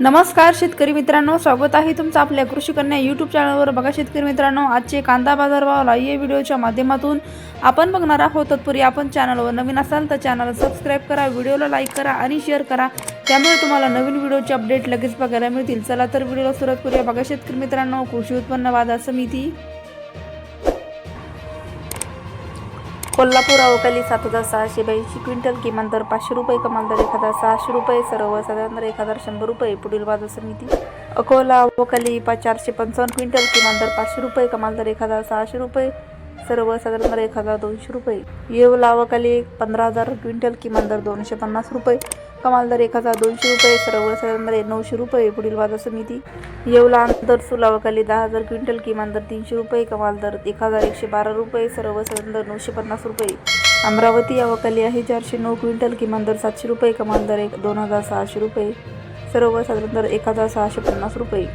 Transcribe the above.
नमस्कार शेतकरी मित्रांनो, स्वागत आहे तुमचं आपल्या कृषी कन्या यूट्यूब चॅनलवर। बघा शेतकरी मित्रांनो, आजचे कांदा बाजारभाव लाईव्ह व्हिडिओच्या माध्यमातून आपण बघणार आहोत। तत्पूर्वी आपण चॅनलवर नवीन असाल तर चॅनल सबस्क्राइब करा, व्हिडिओला लाईक करा आणि शेअर करा, त्यामुळे तुम्हाला नवीन व्हिडिओचे अपडेट लगेच बघायला मिळतील। चला तर व्हिडिओला सुरुवात करूया। बघा शेतकरी मित्रांनो, कृषी उत्पन्न बाजार समिती कोल्हापूर अवकाली 7682 क्विंटल, किमान दर 500 रुपये, कमाल दर 1600 रुपये, सर्वसाधारण दर 1100 रुपये। पुढील बाजार समिती अकोला अवकाली 455 क्विंटल, किमान दर 500 रुपये, कमाल दर 1600 रुपये, सर्वसाधारण दर 1200 रुपये। येवला अवकाली 15000 क्विंटल, किमान दर 250 रुपये, कमाल दर 1200 रुपये, सर्वसाधारण दर 900 रुपये। पुढील बाजार समिती येवला आंतरसूल अवकाली 10000 क्विंटल, किमान दर 300 रुपये, कमाल दर 1112 रुपये, सर्वसाधारण दर 950 रुपये। अमरावती अवकाली आहे 409 क्विंटल, किमान दर 700 रुपये, कमाल दर 2600 रुपये, सर्वसाधारण दर 1650 रुपये।